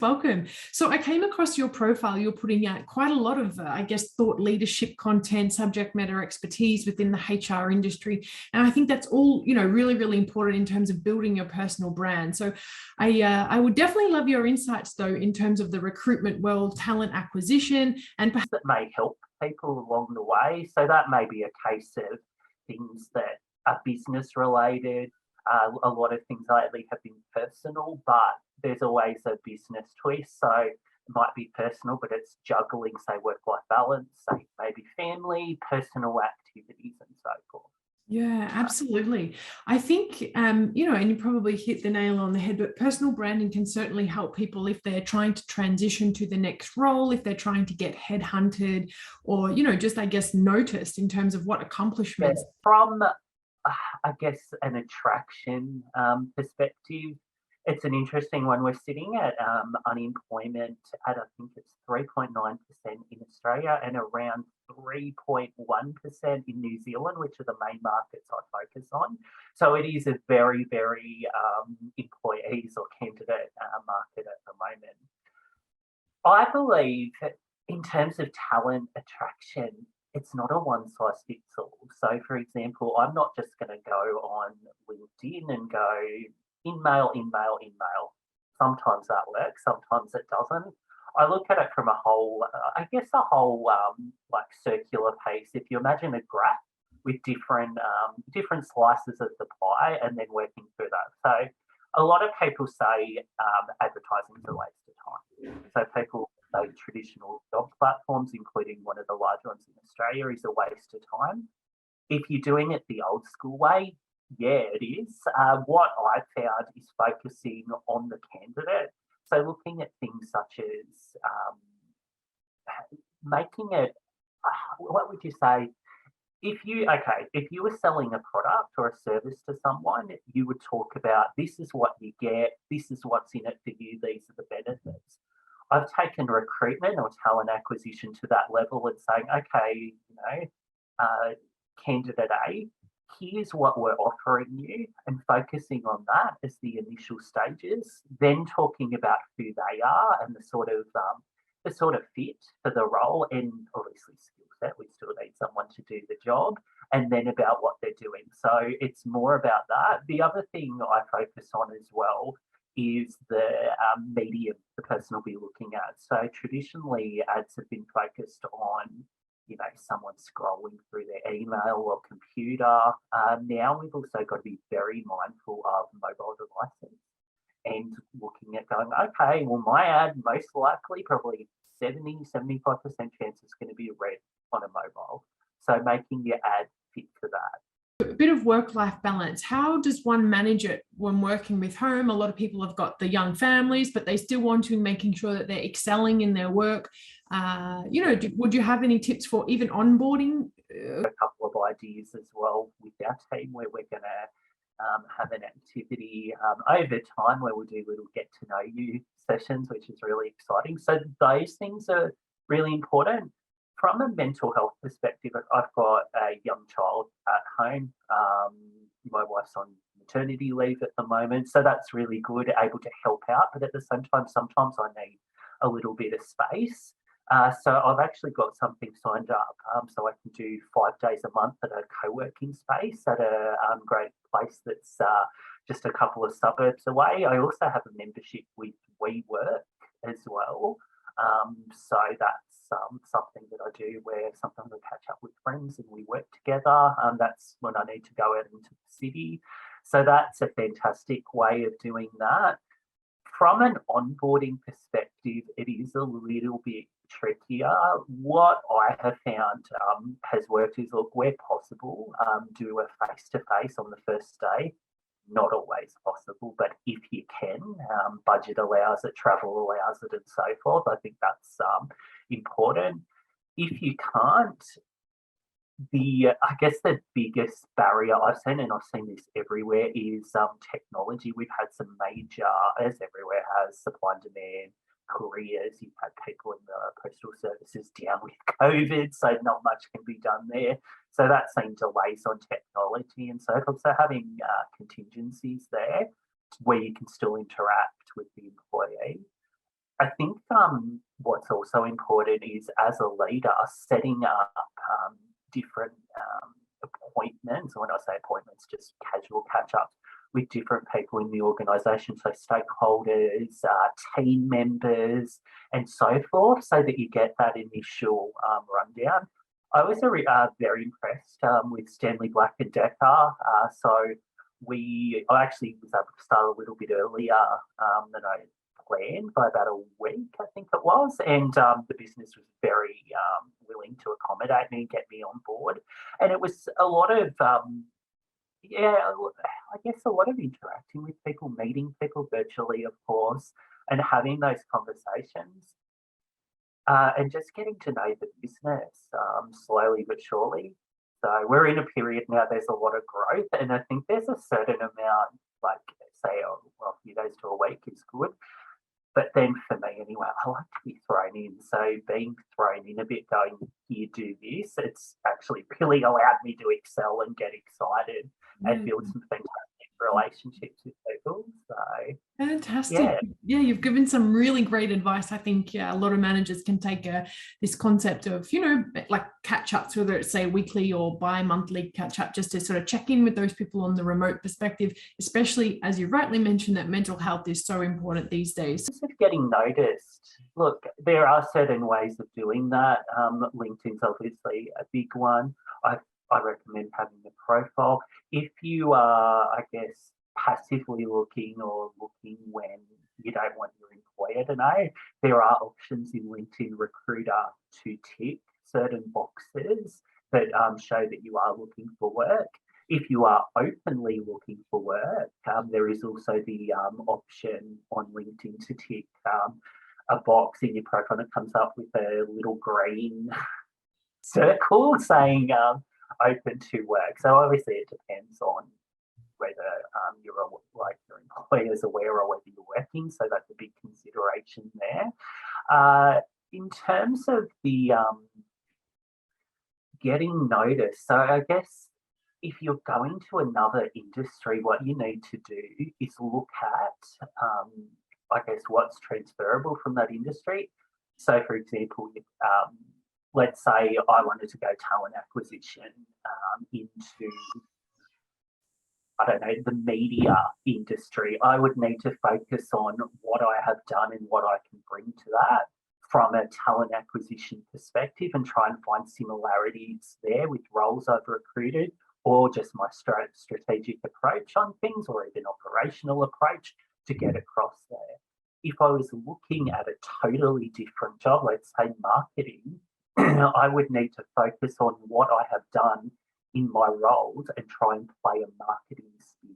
Welcome. So I came across your profile. You're putting out quite a lot of, I guess, thought leadership content, subject matter expertise within the HR industry. And I think that's all, really, really important in terms of building your personal brand. So I would definitely love your insights, though, in terms of the recruitment world, talent acquisition, and perhaps that may help people along the way. So that may be a case of things that are business related. A lot of things lately have been personal, but there's always a business twist. So it might be personal, but it's juggling, say, work-life balance, say, maybe family, personal activities, and so forth. Yeah, absolutely. I think, and you probably hit the nail on the head, but personal branding can certainly help people if they're trying to transition to the next role, if they're trying to get headhunted or, just, I guess, noticed in terms of what accomplishments. From, I guess, an attraction perspective, it's an interesting one. We're sitting at unemployment at, I think it's 3.9% in Australia and around 3.1% in New Zealand, which are the main markets I focus on. So it is a very, very employees or candidate market at the moment. I believe in terms of talent attraction, it's not a one size fits all. So, for example, I'm not just going to go on LinkedIn and go in mail. Sometimes that works, sometimes it doesn't. I look at it from a whole, like circular pace. If you imagine a graph with different slices of the pie, and then working through that. So, a lot of people say advertising is a waste of time. So people say traditional job platforms, including one of the large ones in Australia, is a waste of time. If you're doing it the old school way, yeah, it is. What I found is focusing on the candidate. So looking at things such as making it, what would you say? If you were selling a product or a service to someone, you would talk about this is what you get, this is what's in it for you, these are the benefits. I've taken recruitment or talent acquisition to that level and saying, okay, candidate A, here's what we're offering you, and focusing on that as the initial stages, then talking about who they are and the sort of fit for the role, and obviously skill set. We still need someone to do the job, and then about what they're doing. So it's more about that. The other thing I focus on as well is the medium the person will be looking at. So traditionally, ads have been focused on someone scrolling through their email or computer. Now we've also got to be very mindful of mobile devices and looking at going, okay, well, my ad most likely probably 75% chance is going to be read on a mobile. So making your ad fit for that. A bit of work-life balance. How does one manage it when working with home? A lot of people have got the young families, but they still want to making sure that they're excelling in their work. Would you have any tips for even onboarding? A couple of ideas as well with our team where we're going to have an activity over time where we'll do little get to know you sessions, which is really exciting. So those things are really important. From a mental health perspective, I've got a young child at home. My wife's on maternity leave at the moment, so that's really good, able to help out. But at the same time, sometimes I need a little bit of space. So I've actually got something signed up, so I can do 5 days a month at a co-working space at a great place that's just a couple of suburbs away. I also have a membership with WeWork as well. So that's something that I do where sometimes I catch up with friends and we work together. That's when I need to go out into the city. So that's a fantastic way of doing that. From an onboarding perspective, it is a little bit trickier. What I have found has worked is, look, where possible, do a face-to-face on the first day. Not always possible, but if you can, budget allows it, travel allows it, and so forth. I think that's important. If you can't, I guess the biggest barrier I've seen, and I've seen this everywhere, is technology. We've had some major, as everywhere has, supply and demand, careers. You've had people in the postal services down with COVID, so not much can be done there. So that's seen delays on technology and so forth. So having contingencies there where you can still interact with the employee. I think what's also important is, as a leader, setting up different appointments. When I say appointments, just casual catch-ups with different people in the organisation, so stakeholders, team members, and so forth, so that you get that initial rundown. I was very impressed with Stanley Black and Decker. I actually was able to start a little bit earlier than I planned, by about a week, I think it was, and the business was very willing to accommodate me and get me on board. And it was a lot of I guess a lot of interacting with people, meeting people virtually, of course, and having those conversations, and just getting to know the business slowly but surely. So we're in a period now, there's a lot of growth, and I think there's a certain amount, like, say, a few days to a week is good. But then for me anyway, I like to be thrown in. So being thrown in a bit, going, you do this, it's actually really allowed me to excel and get excited and build some fantastic relationships with people. So fantastic. Yeah, you've given some really great advice. I think a lot of managers can take this concept of, like catch-ups, whether it's say weekly or bi-monthly catch-up, just to sort of check in with those people on the remote perspective, especially as you rightly mentioned that mental health is so important these days. Of getting noticed. Look, there are certain ways of doing that. LinkedIn's obviously a big one. I recommend having a profile. If you are, I guess, passively looking or looking when you don't want your employer to know, there are options in LinkedIn Recruiter to tick certain boxes that show that you are looking for work. If you are openly looking for work, there is also the option on LinkedIn to tick a box in your profile that comes up with a little green circle saying open to work. So obviously it depends on whether your employer's aware or whether you're working. So that's a big consideration there. In terms of the getting noticed, so I guess if you're going to another industry, what you need to do is look at, I guess, what's transferable from that industry. So, for example, let's say I wanted to go talent acquisition into, I don't know, the media industry. I would need to focus on what I have done and what I can bring to that from a talent acquisition perspective, and try and find similarities there with roles I've recruited, or just my strategic approach on things, or even operational approach to get across there. If I was looking at a totally different job, let's say marketing, I would need to focus on what I have done in my roles and try and play a marketing spin